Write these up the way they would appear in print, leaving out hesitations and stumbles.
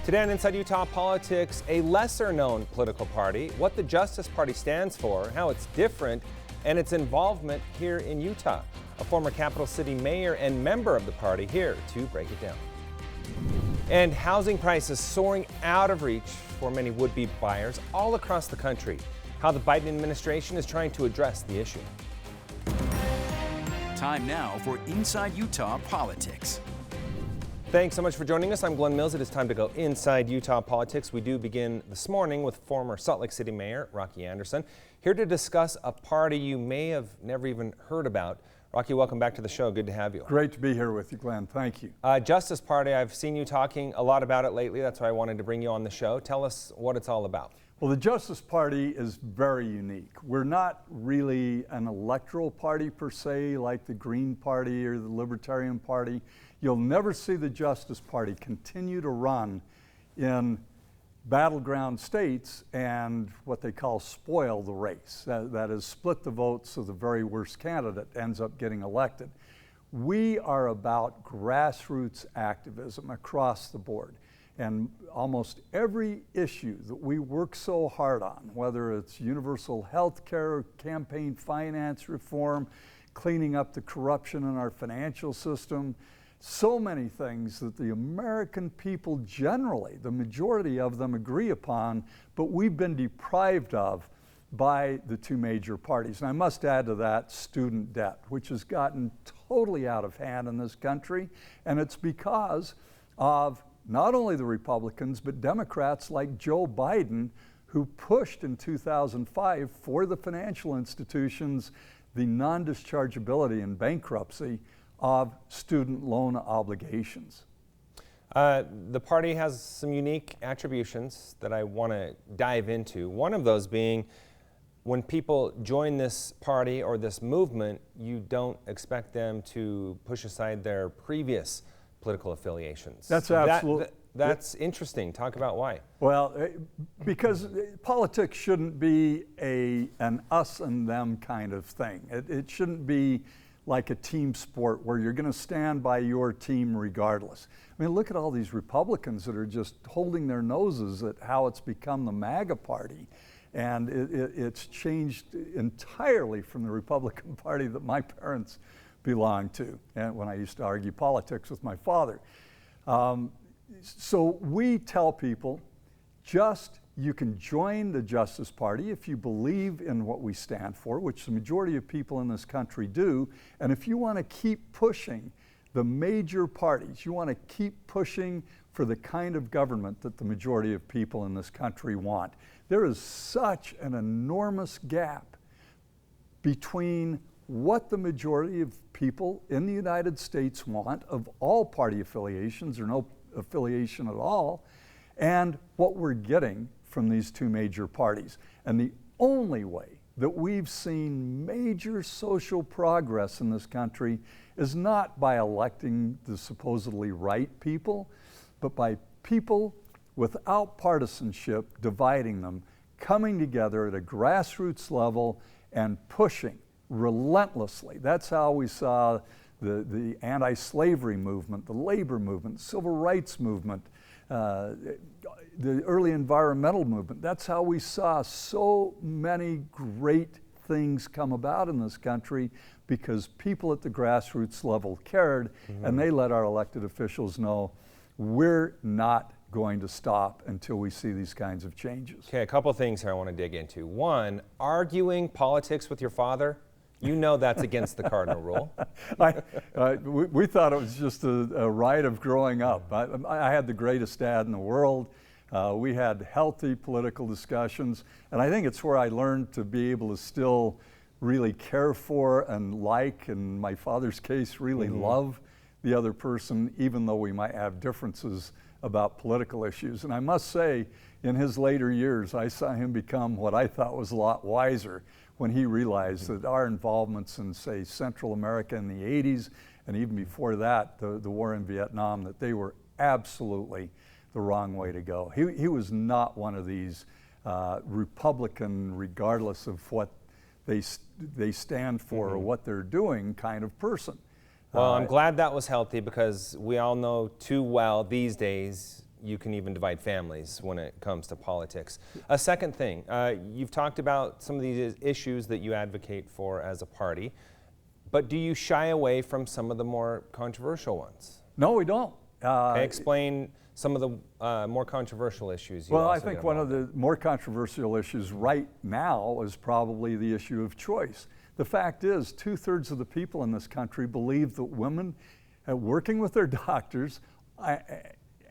Today on Inside Utah Politics, a lesser-known political party, what the Justice Party stands for, how it's different, and its involvement here in Utah. A former capital city mayor and member of the party here to break it down. And housing prices soaring out of reach for many would-be buyers all across the country. How the Biden administration is trying to address the issue. Time now for Inside Utah Politics. Thanks so much for joining us. I'm Glenn Mills. It is time to go inside Utah politics. We do begin this morning with former Salt Lake City Mayor Rocky Anderson, here to discuss a party you may have never even heard about. Rocky, welcome back to the show. Good to have you. Great to be here with you, Glenn. Thank you. Justice Party, I've seen you talking a lot about it lately. That's why I wanted to bring you on the show. Tell us what it's all about. Well, the Justice Party is very unique. We're not really an electoral party per se, like the Green Party or the Libertarian Party. You'll never see the Justice Party continue to run in battleground states and what they call spoil the race. That is, split the votes so the very worst candidate ends up getting elected. We are about grassroots activism across the board. And almost every issue that we work so hard on, whether it's universal health care, campaign finance reform, cleaning up the corruption in our financial system, so many things that the American people generally, the majority of them, agree upon, but we've been deprived of by the two major parties. And I must add to that student debt, which has gotten totally out of hand in this country, and it's because of not only the Republicans, but Democrats like Joe Biden, who pushed in 2005 for the financial institutions the non-dischargeability and bankruptcy of student loan obligations. The party has some unique attributions that I want to dive into. One of those being, when people join this party or this movement, you don't expect them to push aside their previous political affiliations. That's absolutely. That's interesting. Talk about why. Well, because politics shouldn't be an us and them kind of thing. It shouldn't be like a team sport where you're going to stand by your team regardless. I mean, look at all these Republicans that are just holding their noses at how it's become the MAGA party. And it's changed entirely from the Republican Party that my parents belonged to, and when I used to argue politics with my father. So we tell people, you can join the Justice Party if you believe in what we stand for, which the majority of people in this country do, and if you want to keep pushing the major parties, you want to keep pushing for the kind of government that the majority of people in this country want. There is such an enormous gap between what the majority of people in the United States want of all party affiliations or no affiliation at all, and what we're getting from these two major parties. And the only way that we've seen major social progress in this country is not by electing the supposedly right people, but by people without partisanship dividing them, coming together at a grassroots level and pushing relentlessly. That's how we saw the anti-slavery movement, the labor movement, civil rights movement, the early environmental movement. That's how we saw so many great things come about in this country, because people at the grassroots level cared, and they let our elected officials know we're not going to stop until we see these kinds of changes. Okay, a couple of things here I want to dig into. One, arguing politics with your father. You know that's against the cardinal rule. We thought it was just a rite of growing up. I had the greatest dad in the world. We had healthy political discussions, and I think it's where I learned to be able to still really care for and like, in my father's case, really love the other person, even though we might have differences about political issues. And I must say, in his later years, I saw him become what I thought was a lot wiser when he realized that our involvements in, say, Central America in the 80s, and even before that, the war in Vietnam, that they were absolutely the wrong way to go. He was not one of these Republican, regardless of what they stand for or what they're doing kind of person. Well, I'm glad that was healthy, because we all know too well these days you can even divide families when it comes to politics. A second thing, you've talked about some of these issues that you advocate for as a party, but do you shy away from some of the more controversial ones? No, we don't. Okay, explain some of the more controversial issues. Well, I think one of the more controversial issues right now is probably the issue of choice. The fact is, 2/3 of the people in this country believe that women, working with their doctors,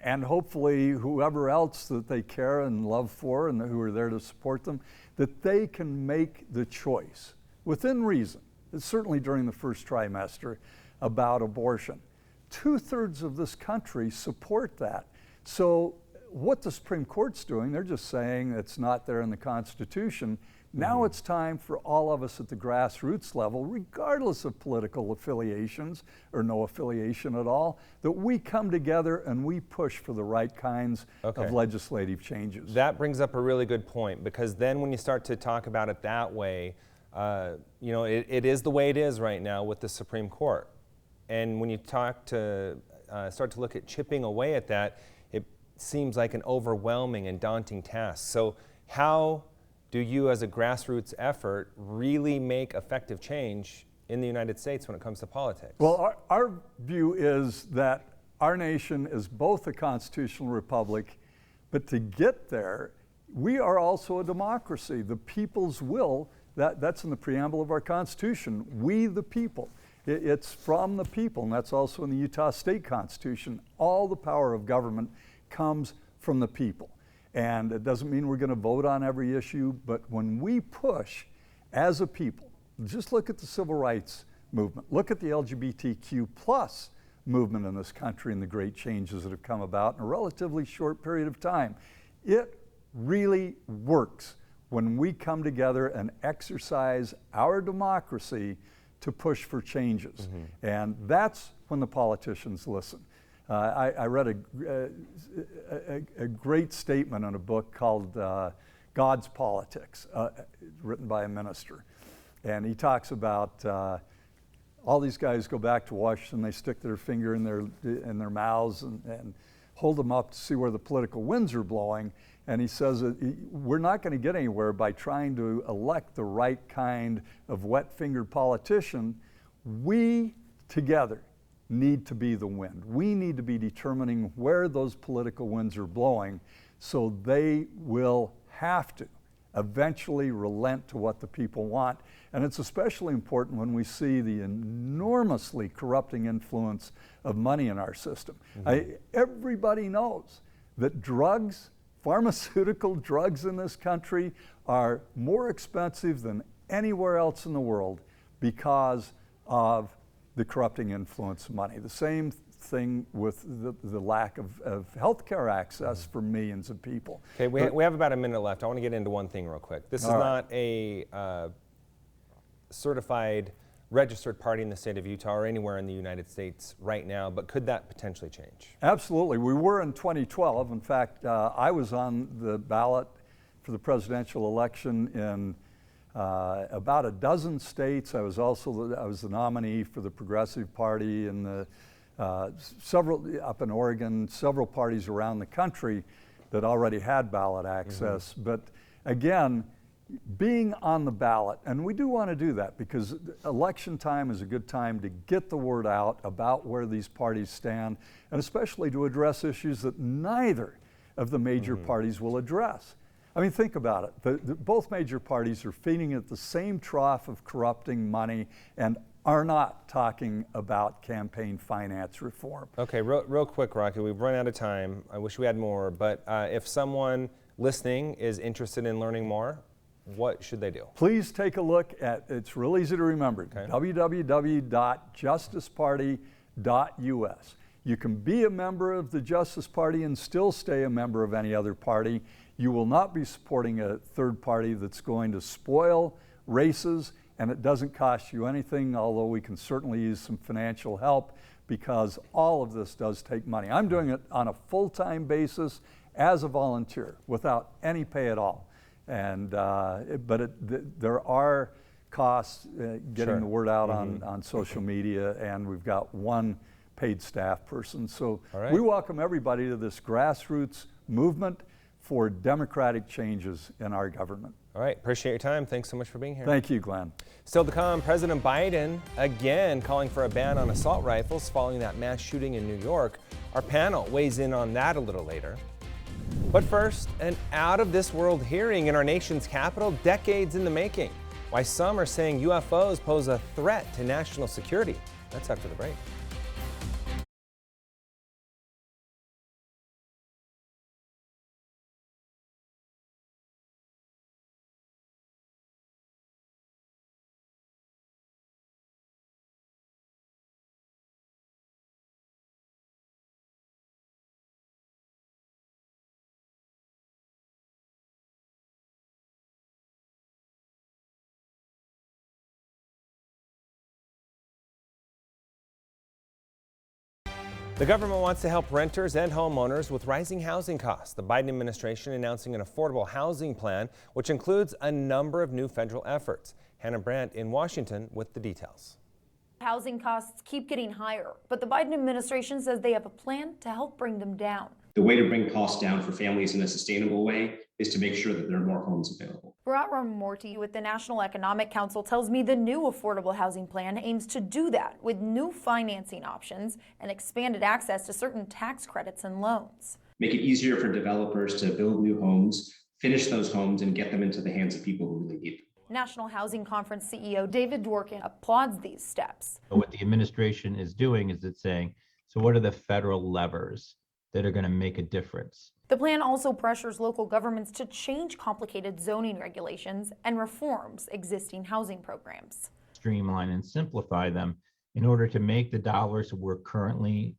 and hopefully whoever else that they care and love for and who are there to support them, that they can make the choice within reason, certainly during the first trimester, about abortion. 2/3 of this country support that. So what the Supreme Court's doing, they're just saying it's not there in the Constitution. Now it's time for all of us at the grassroots level, regardless of political affiliations or no affiliation at all, that we come together and we push for the right kinds of legislative changes. That brings up a really good point, because then when you start to talk about it that way, you know, it is the way it is right now with the Supreme Court. And when you start to look at chipping away at that, it seems like an overwhelming and daunting task. So how do you, as a grassroots effort, really make effective change in the United States when it comes to politics? Well, our view is that our nation is both a constitutional republic, but to get there, we are also a democracy. The people's will, that's in the preamble of our Constitution, we the people. It's from the people, and that's also in the Utah State Constitution. All the power of government comes from the people. And it doesn't mean we're going to vote on every issue, but when we push as a people, just look at the civil rights movement, look at the LGBTQ plus movement in this country and the great changes that have come about in a relatively short period of time. It really works when we come together and exercise our democracy to push for changes. And that's when the politicians listen. I read a great statement in a book called God's Politics, written by a minister. And he talks about all these guys go back to Washington, they stick their finger in their mouths and hold them up to see where the political winds are blowing. And he says that we're not going to get anywhere by trying to elect the right kind of wet-fingered politician. We together need to be the wind. We need to be determining where those political winds are blowing, so they will have to eventually relent to what the people want. And it's especially important when we see the enormously corrupting influence of money in our system. Everybody knows that drugs, pharmaceutical drugs in this country, are more expensive than anywhere else in the world because of the corrupting influence of money. The same thing with the lack of health care access for millions of people. Okay, we have about a minute left. I want to get into one thing real quick. This is not a certified, registered party in the state of Utah or anywhere in the United States right now, but could that potentially change? Absolutely. We were in 2012. In fact, I was on the ballot for the presidential election in about a dozen states. I was the nominee for the Progressive Party in the several up in Oregon, several parties around the country that already had ballot access. But again, being on the ballot, and we do want to do that because election time is a good time to get the word out about where these parties stand, and especially to address issues that neither of the major parties will address. I mean, think about it. Both major parties are feeding at the same trough of corrupting money and are not talking about campaign finance reform. Okay, real quick, Rocky, we've run out of time. I wish we had more, but if someone listening is interested in learning more, what should they do? Please take a look at, it's real easy to remember, www.justiceparty.us. You can be a member of the Justice Party and still stay a member of any other party. You will not be supporting a third party that's going to spoil races, and it doesn't cost you anything, although we can certainly use some financial help because all of this does take money. I'm doing it on a full-time basis as a volunteer without any pay at all. And there are costs getting the word out on social media, and we've got one paid staff person. So All right. we welcome everybody to this grassroots movement for democratic changes in our government. All right, appreciate your time. Thanks so much for being here. Thank you, Glenn. Still to come, President Biden again calling for a ban on assault rifles following that mass shooting in New York. Our panel weighs in on that a little later. But first, an out-of-this-world hearing in our nation's capital, decades in the making. Why some are saying UFOs pose a threat to national security. That's after the break. The government wants to help renters and homeowners with rising housing costs. The Biden administration announcing an affordable housing plan, which includes a number of new federal efforts. Hannah Brandt in Washington with the details. Housing costs keep getting higher, but the Biden administration says they have a plan to help bring them down. The way to bring costs down for families in a sustainable way is to make sure that there are more homes available. Bharat Ramamurthy with the National Economic Council tells me the new affordable housing plan aims to do that with new financing options and expanded access to certain tax credits and loans. Make it easier for developers to build new homes, finish those homes, and get them into the hands of people who really need them. National Housing Conference CEO David Dworkin applauds these steps. What the administration is doing is it's saying, so what are the federal levers that are going to make a difference? The plan also pressures local governments to change complicated zoning regulations and reforms existing housing programs. Streamline and simplify them in order to make the dollars we're currently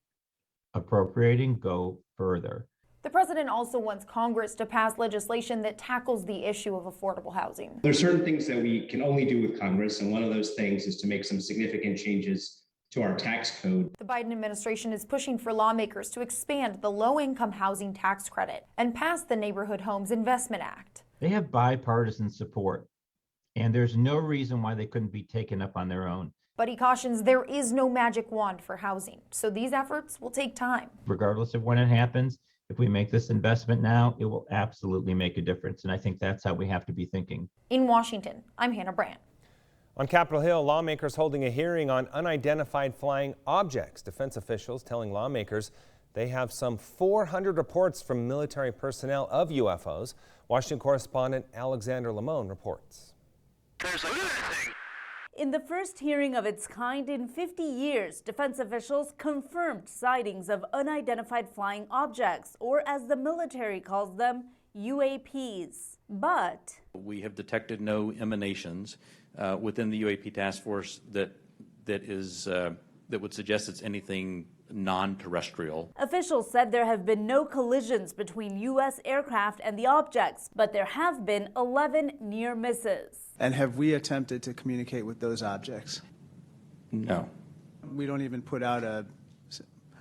appropriating go further. The president also wants Congress to pass legislation that tackles the issue of affordable housing. There are certain things that we can only do with Congress, and one of those things is to make some significant changes to our tax code. The Biden administration is pushing for lawmakers to expand the low-income housing tax credit and pass the Neighborhood Homes Investment Act. They have bipartisan support, and there's no reason why they couldn't be taken up on their own. But he cautions there is no magic wand for housing, so these efforts will take time. Regardless of when it happens, if we make this investment now, it will absolutely make a difference, and I think that's how we have to be thinking. In Washington, I'm Hannah Brandt. On Capitol Hill, lawmakers holding a hearing on unidentified flying objects. Defense officials telling lawmakers they have some 400 reports from military personnel of UFOs. Washington correspondent Alexander Limon reports. In the first hearing of its kind in 50 years, defense officials confirmed sightings of unidentified flying objects, or as the military calls them, UAPs. But we have detected no emanations within the UAP task force that would suggest it's anything non-terrestrial. Officials said there have been no collisions between U.S. aircraft and the objects, but there have been 11 near misses. And have we attempted to communicate with those objects? No. We don't even put out a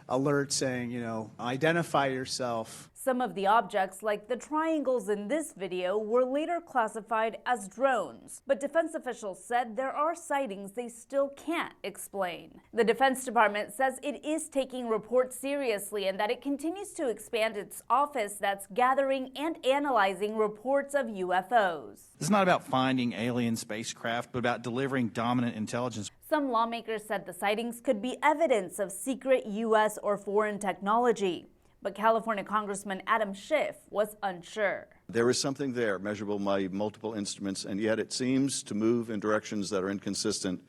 alert saying, identify yourself. Some of the objects, like the triangles in this video, were later classified as drones. But defense officials said there are sightings they still can't explain. The Defense Department says it is taking reports seriously and that it continues to expand its office that's gathering and analyzing reports of UFOs. It's not about finding alien spacecraft, but about delivering dominant intelligence. Some lawmakers said the sightings could be evidence of secret U.S. or foreign technology. But California Congressman Adam Schiff was unsure. There is something there, measurable by multiple instruments, and yet it seems to move in directions that are inconsistent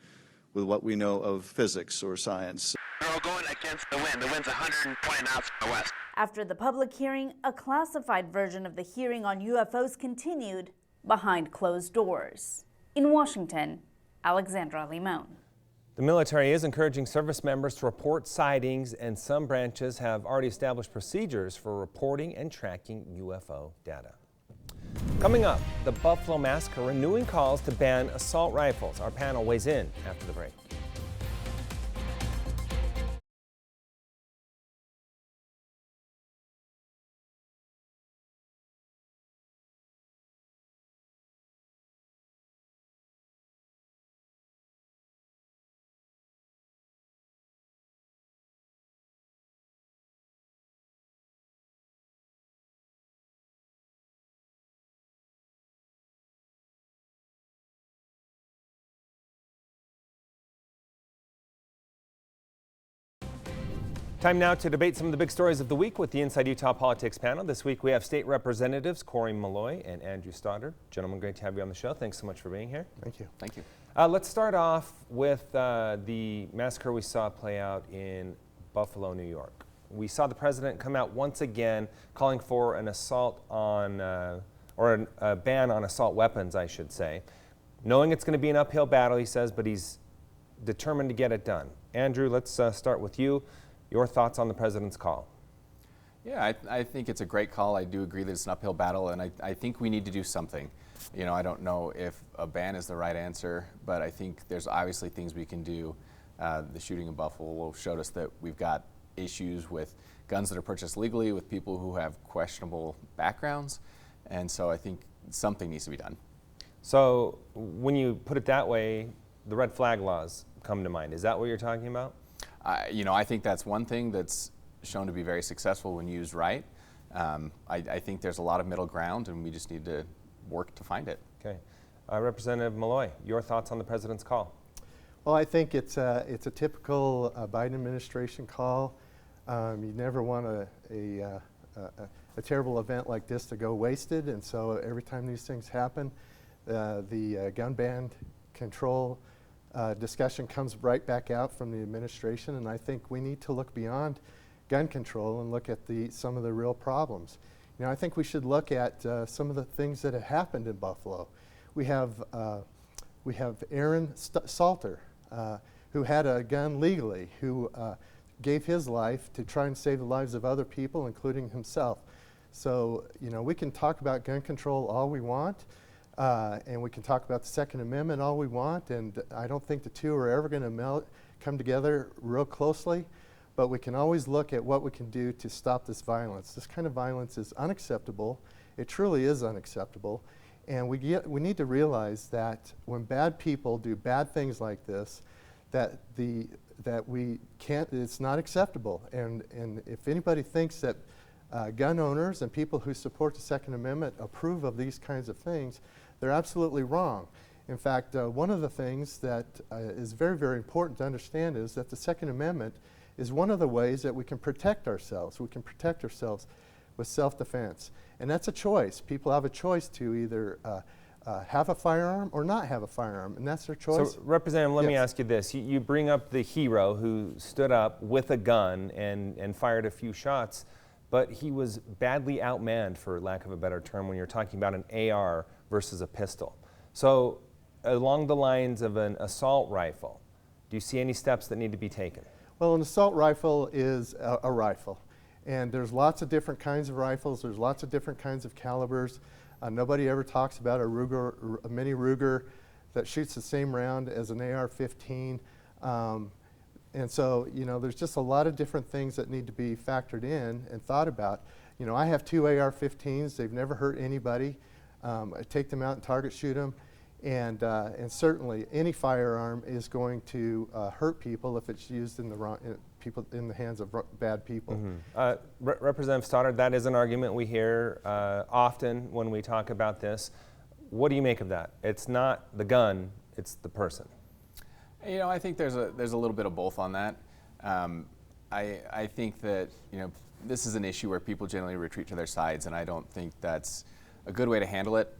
with what we know of physics or science. We're all going against the wind. The wind's 120 knots from the west. After the public hearing, a classified version of the hearing on UFOs continued behind closed doors. In Washington, Alexandra Limon. The military is encouraging service members to report sightings, and some branches have already established procedures for reporting and tracking UFO data. Coming up, the Buffalo Massacre renewing calls to ban assault rifles. Our panel weighs in after the break. Time now to debate some of the big stories of the week with the Inside Utah Politics panel. This week we have State Representatives Corey Malloy and Andrew Stoddard. Gentlemen, great to have you on the show. Thanks so much for being here. Thank you. Thank you. Let's start off with the massacre we saw play out in Buffalo, New York. We saw the president come out once again calling for an assault on, a ban on assault weapons, I should say. Knowing it's going to be an uphill battle, he says, but he's determined to get it done. Andrew, let's start with you. Your thoughts on the president's call? Yeah, I think it's a great call. I do agree that it's an uphill battle, and I think we need to do something. You know, I don't know if a ban is the right answer, but I think there's obviously things we can do. The shooting in Buffalo showed us that we've got issues with guns that are purchased legally with people who have questionable backgrounds, and so I think something needs to be done. So when you put it that way, the red flag laws come to mind. Is that what you're talking about? You know, I think that's one thing that's shown to be very successful when used right. I think there's a lot of middle ground, and we just need to work to find it. Okay. Representative Malloy, your thoughts on the president's call? Well, I think it's a typical Biden administration call. You never want a terrible event like this to go wasted, and so every time these things happen, the gun ban control discussion comes right back out from the administration, and I think we need to look beyond gun control and look at some of the real problems. You know, I think we should look at some of the things that have happened in Buffalo. We have Aaron Salter, who had a gun legally, who gave his life to try and save the lives of other people, including himself. So, you know, we can talk about gun control all we want, and we can talk about the Second Amendment all we want, and I don't think the two are ever going to come together real closely, but we can always look at what we can do to stop this violence. This kind of violence is unacceptable. It truly is unacceptable, and we need to realize that when bad people do bad things like this, that we can't, it's not acceptable. And if anybody thinks that gun owners and people who support the Second Amendment approve of these kinds of things, they're absolutely wrong. In fact, one of the things that is very, very important to understand is that the Second Amendment is one of the ways that we can protect ourselves. We can protect ourselves with self-defense. And that's a choice. People have a choice to either have a firearm or not have a firearm, and that's their choice. So, Representative, let me ask you this. You bring up the hero who stood up with a gun and fired a few shots, but he was badly outmanned, for lack of a better term, when you're talking about an AR versus a pistol. So along the lines of an assault rifle, do you see any steps that need to be taken? Well, an assault rifle is a rifle, and there's lots of different kinds of rifles. There's lots of different kinds of calibers. Nobody ever talks about a mini Ruger that shoots the same round as an AR-15. And so, you know, there's just a lot of different things that need to be factored in and thought about. You know, I have two AR-15s. They've never hurt anybody. I take them out and target shoot them. And certainly any firearm is going to hurt people if it's used in the hands of bad people. Mm-hmm. Representative Stoddard, that is an argument we hear often when we talk about this. What do you make of that? It's not the gun, it's the person. You know, I think there's a little bit of both on that. I think that, you know, this is an issue where people generally retreat to their sides, and I don't think that's a good way to handle it.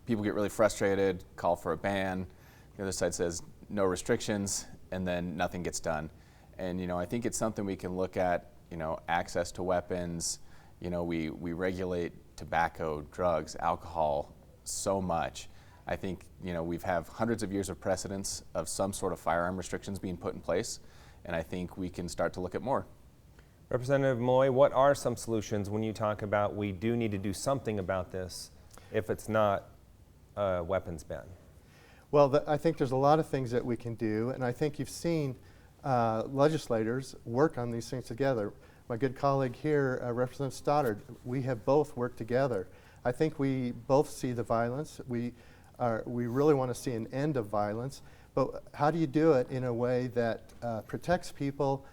People get really frustrated, call for a ban. The other side says no restrictions, and then nothing gets done. And, you know, I think it's something we can look at, you know, access to weapons. You know, we regulate tobacco, drugs, alcohol so much. I think, you know, we've have hundreds of years of precedence of some sort of firearm restrictions being put in place, and I think we can start to look at more. Representative Malloy, what are some solutions when you talk about we do need to do something about this if it's not a weapons ban? Well, I think there's a lot of things that we can do, and I think you've seen legislators work on these things together. My good colleague here, Representative Stoddard, we have both worked together. I think we both see the violence. We really want to see an end of violence, but how do you do it in a way that protects people,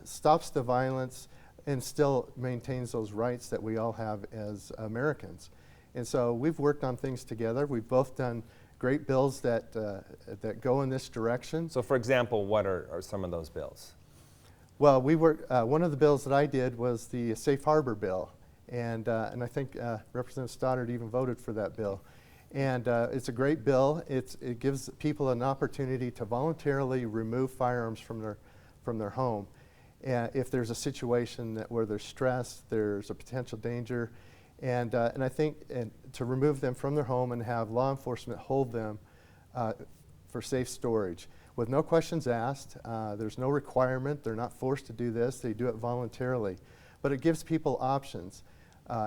stops the violence, and still maintains those rights that we all have as Americans? And so we've worked on things together. We've both done great bills that go in this direction. So for example, what are some of those bills? Well, we were, one of the bills that I did was the Safe Harbor bill. And I think Representative Stoddard even voted for that bill. And it's a great bill. It gives people an opportunity to voluntarily remove firearms from their home. If there's a situation where there's stress, there's a potential danger, and I think to remove them from their home and have law enforcement hold them for safe storage. With no questions asked, there's no requirement, they're not forced to do this, they do it voluntarily. But it gives people options.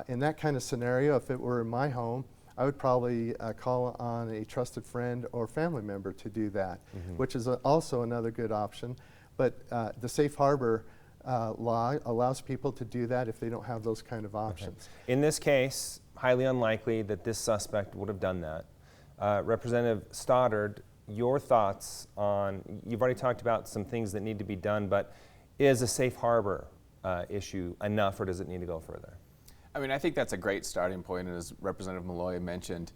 In that kind of scenario, if it were in my home, I would probably call on a trusted friend or family member to do that, which is also another good option. But the Safe Harbor law allows people to do that if they don't have those kind of options. Okay. In this case, highly unlikely that this suspect would have done that. Representative Stoddard, your thoughts on, you've already talked about some things that need to be done, but is a Safe Harbor issue enough, or does it need to go further? I mean, I think that's a great starting point, and as Representative Malloy mentioned,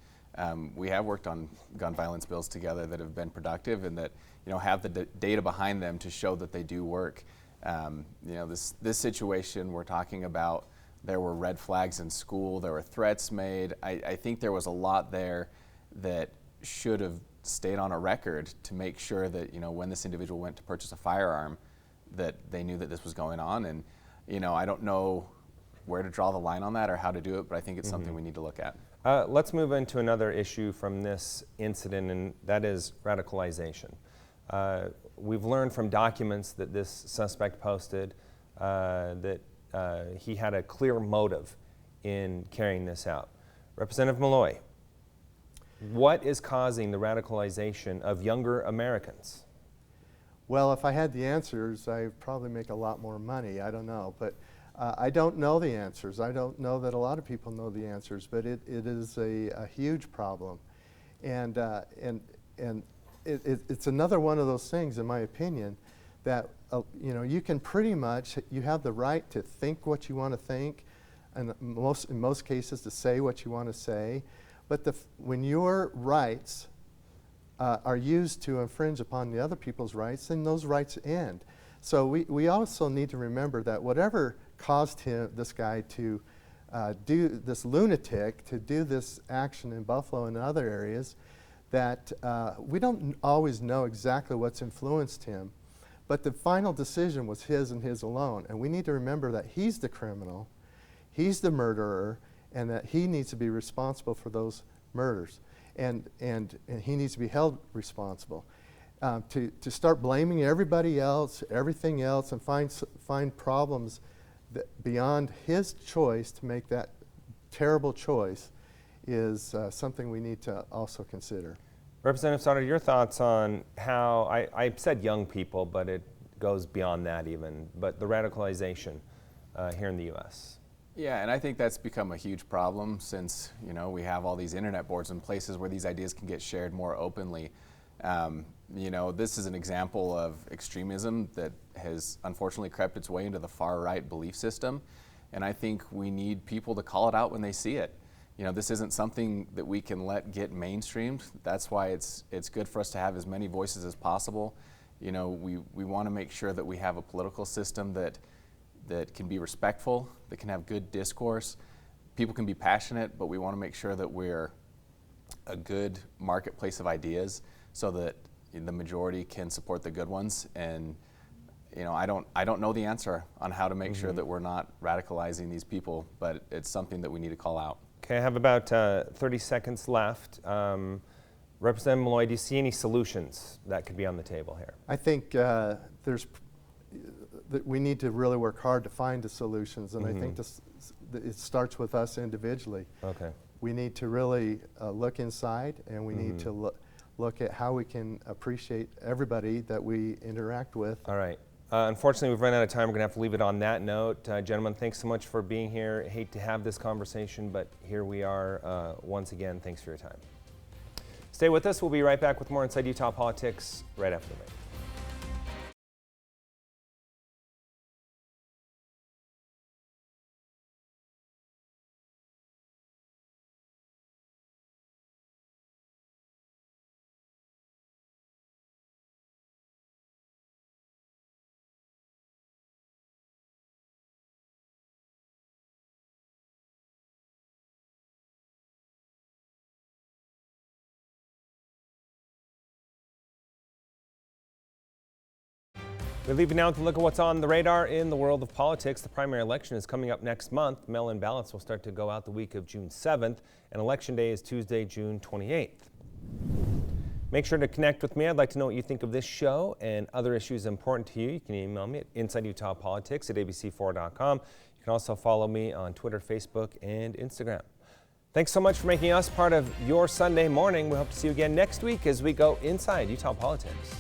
we have worked on gun violence bills together that have been productive and that, you know, have the data behind them to show that they do work. You know, this situation we're talking about, there were red flags in school, there were threats made. I think there was a lot there that should have stayed on a record to make sure that, you know, when this individual went to purchase a firearm, that they knew that this was going on. And, you know, I don't know where to draw the line on that or how to do it, but I think it's something we need to look at. Let's move into another issue from this incident, and that is radicalization. We've learned from documents that this suspect posted that he had a clear motive in carrying this out. Representative Malloy, what is causing the radicalization of younger Americans? Well, if I had the answers, I'd probably make a lot more money. I don't know, but I don't know the answers. I don't know that a lot of people know the answers, but it is a huge problem. And it's another one of those things, in my opinion, that you know, you can pretty much, you have the right to think what you want to think, and in most cases to say what you want to say, but when your rights are used to infringe upon the other people's rights, then those rights end. So we also need to remember that whatever caused this guy to this lunatic to do this action in Buffalo and other areas, that we don't always know exactly what's influenced him, but the final decision was his and his alone. And we need to remember that he's the criminal, he's the murderer, and that he needs to be responsible for those murders. And he needs to be held responsible. To start blaming everybody else, everything else, and find problems beyond his choice to make that terrible choice is something we need to also consider. Representative Stoddard, your thoughts on how, I said young people, but it goes beyond that even, but the radicalization here in the U.S. Yeah, and I think that's become a huge problem since, you know, we have all these internet boards and places where these ideas can get shared more openly. You know, this is an example of extremism that has unfortunately crept its way into the far-right belief system, and I think we need people to call it out when they see it. You know, this isn't something that we can let get mainstreamed. That's why it's good for us to have as many voices as possible. You know, we want to make sure that we have a political system that can be respectful, that can have good discourse. People can be passionate, but we want to make sure that we're a good marketplace of ideas so that the majority can support the good ones. And you know, I don't know the answer on how to make sure that we're not radicalizing these people, but it's something that we need to call out. Okay, I have about 30 seconds left. Representative Malloy, do you see any solutions that could be on the table here? I think we need to really work hard to find the solutions, and I think it starts with us individually. Okay. We need to really look inside, and we need to look at how we can appreciate everybody that we interact with. All right. Unfortunately, we've run out of time. We're going to have to leave it on that note. Gentlemen, thanks so much for being here. I hate to have this conversation, but here we are once again. Thanks for your time. Stay with us. We'll be right back with more Inside Utah Politics right after the break. We leave you now to look at what's on the radar in the world of politics. The primary election is coming up next month. Mail-in ballots will start to go out the week of June 7th, and Election Day is Tuesday, June 28th. Make sure to connect with me. I'd like to know what you think of this show and other issues important to you. You can email me at InsideUtahPolitics@abc4.com. You can also follow me on Twitter, Facebook, and Instagram. Thanks so much for making us part of your Sunday morning. We hope to see you again next week as we go inside Utah politics.